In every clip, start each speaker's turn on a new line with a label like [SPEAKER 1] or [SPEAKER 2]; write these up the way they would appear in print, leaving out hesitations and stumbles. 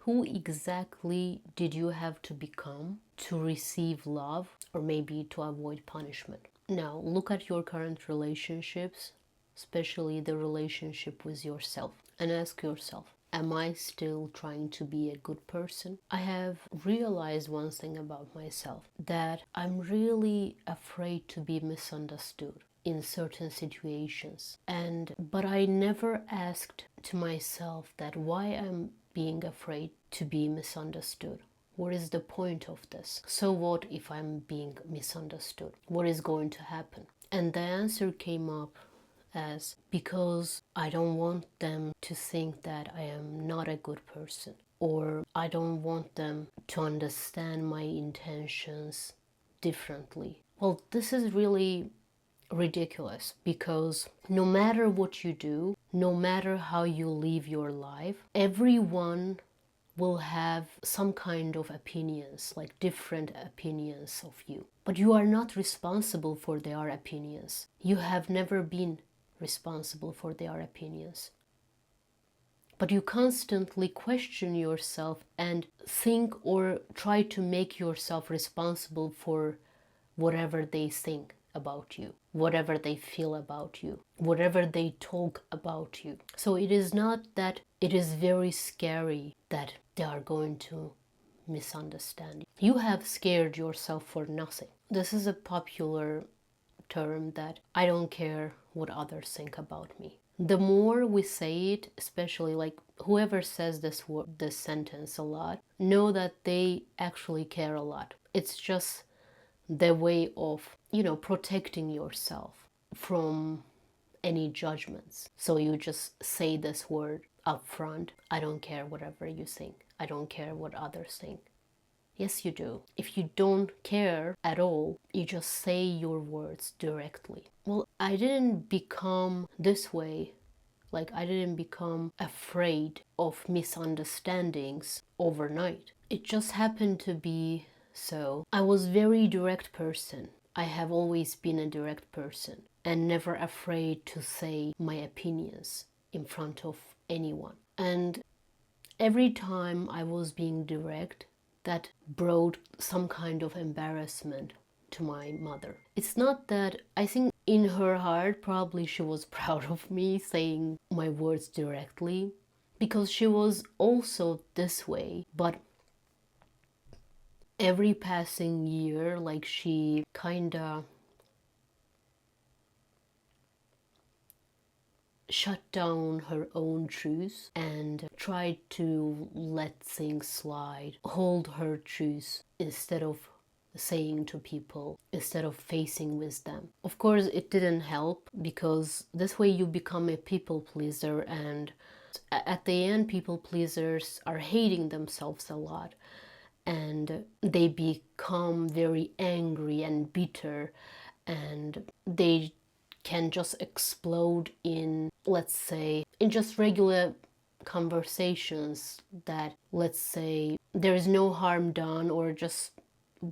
[SPEAKER 1] who exactly did you have to become to receive love or maybe to avoid punishment? Now, look at your current relationships, especially the relationship with yourself, and ask yourself, am I still trying to be a good person? I have realized one thing about myself, that I'm really afraid to be misunderstood in certain situations. But I never asked to myself that why I'm being afraid to be misunderstood. What is the point of this? So what if I'm being misunderstood? What is going to happen? And the answer came up as, because I don't want them to think that I am not a good person, or I don't want them to understand my intentions differently. Well, this is really ridiculous, because no matter what you do, no matter how you live your life, everyone will have some kind of opinions, like different opinions of you. But you are not responsible for their opinions. You have never been responsible for their opinions. But you constantly question yourself and think or try to make yourself responsible for whatever they think about you, whatever they feel about you, whatever they talk about you. So it is not that it is very scary that they are going to misunderstand you. You have scared yourself for nothing. This is a popular term, that I don't care what others think about me. The more we say it, especially like whoever says this sentence a lot, know that they actually care a lot. It's just the way of, protecting yourself from any judgments. So you just say this word up front: I don't care whatever you think. I don't care what others think. Yes, you do. If you don't care at all, you just say your words directly. Well, I didn't become this way. Like, I didn't become afraid of misunderstandings overnight. It just happened to be so. I was a very direct person. I have always been a direct person and never afraid to say my opinions in front of anyone. And every time I was being direct, that brought some kind of embarrassment to my mother. It's not that, I think in her heart probably she was proud of me saying my words directly, because she was also this way. But every passing year, like, she kinda shut down her own truth and tried to let things slide, hold her truth instead of saying to people, instead of facing with them. Of course, it didn't help, because this way you become a people pleaser, and at the end, people pleasers are hating themselves a lot, and they become very angry and bitter, and they can just explode in, let's say, in just regular conversations, that, let's say, there is no harm done, or just,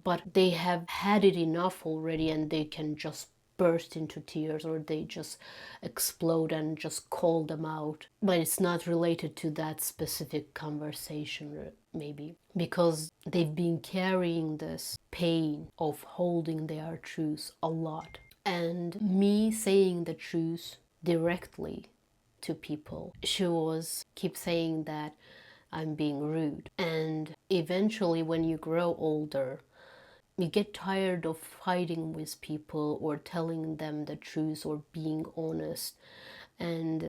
[SPEAKER 1] but they have had it enough already, and they can just burst into tears, or they just explode and just call them out. But it's not related to that specific conversation, maybe, because they've been carrying this pain of holding their truth a lot. And me saying the truth directly to people, she was keep saying that I'm being rude. And eventually, when you grow older, you get tired of fighting with people or telling them the truth or being honest, and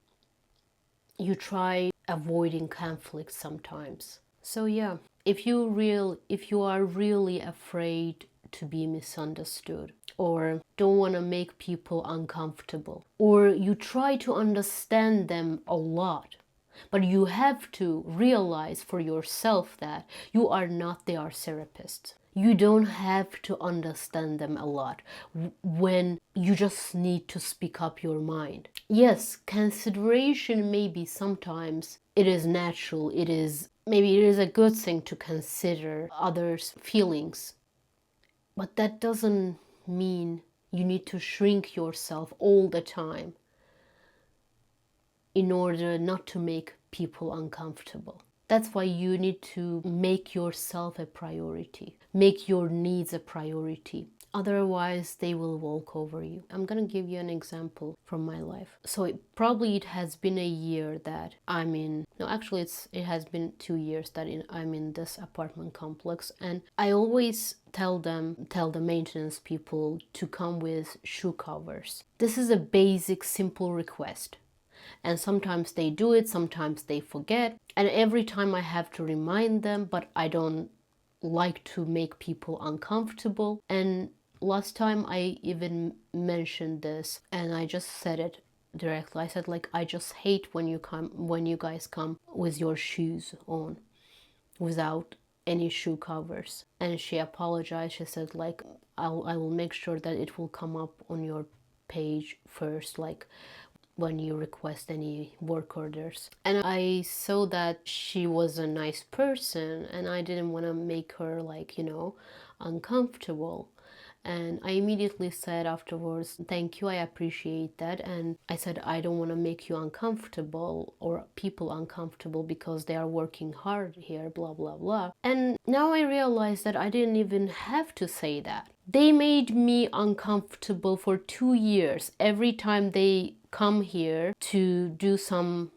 [SPEAKER 1] you try avoiding conflict sometimes. So yeah, if you are really afraid to be misunderstood, or don't want to make people uncomfortable, or you try to understand them a lot, but you have to realize for yourself that you are not their therapist. You don't have to understand them a lot when you just need to speak up your mind. Yes, consideration maybe sometimes it is natural, maybe it is a good thing to consider others' feelings. But that doesn't mean you need to shrink yourself all the time in order not to make people uncomfortable. That's why you need to make yourself a priority, make your needs a priority. Otherwise, they will walk over you. I'm gonna give you an example from my life. So it has been a year that I'm in. No, actually, it has been 2 years that I'm in this apartment complex, and I always tell the maintenance people to come with shoe covers. This is a basic, simple request. And sometimes they do it, sometimes they forget. And every time I have to remind them, but I don't like to make people uncomfortable. And last time I even mentioned this, and I just said it directly. I said, like, I just hate when you guys come with your shoes on without any shoe covers. And she apologized. She said, like, I will make sure that it will come up on your page first, like when you request any work orders. And I saw that she was a nice person, and I didn't want to make her, like, uncomfortable. And I immediately said afterwards, thank you, I appreciate that. And I said, I don't want to make you uncomfortable or people uncomfortable because they are working hard here, blah, blah, blah. And now I realize that I didn't even have to say that. They made me uncomfortable for 2 years. Every time they come here to do some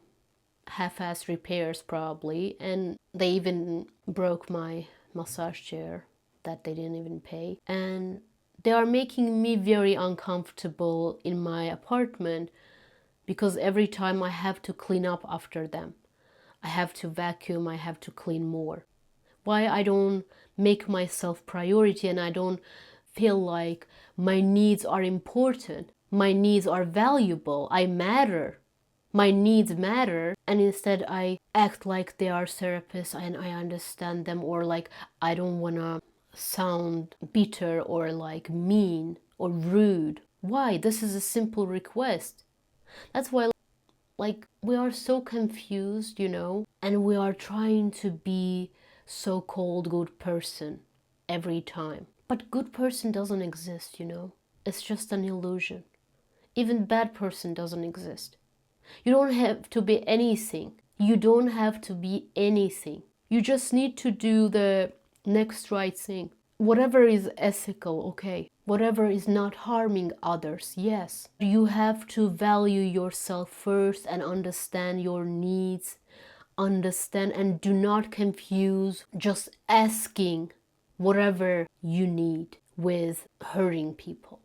[SPEAKER 1] half-ass repairs probably, and they even broke my massage chair that they didn't even pay. And they are making me very uncomfortable in my apartment because every time I have to clean up after them. I have to vacuum, I have to clean more. Why I don't make myself priority and I don't feel like my needs are important, my needs are valuable, I matter, my needs matter, and instead I act like they are therapists and I understand them, or like I don't wanna sound bitter or like mean or rude. Why? This is a simple request. That's why, like, we are so confused, and we are trying to be so-called good person every time. But good person doesn't exist, It's just an illusion. Even bad person doesn't exist. You don't have to be anything. You don't have to be anything. You just need to do the next right thing. Whatever is ethical, okay. Whatever is not harming others, yes. You have to value yourself first and understand your needs. Understand and do not confuse just asking whatever you need with hurting people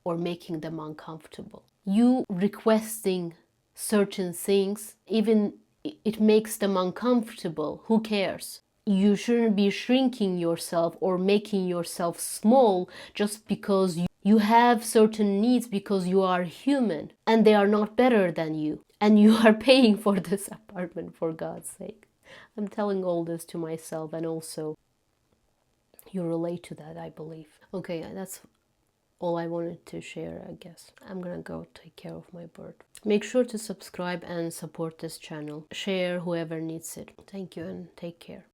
[SPEAKER 1] or making them uncomfortable. You requesting certain things, even it makes them uncomfortable, who cares? You shouldn't be shrinking yourself or making yourself small just because you have certain needs, because you are human and they are not better than you. And you are paying for this apartment, for God's sake. I'm telling all this to myself, and also you relate to that, I believe. Okay, that's all I wanted to share, I guess. I'm gonna go take care of my bird. Make sure to subscribe and support this channel. Share whoever needs it. Thank you and take care.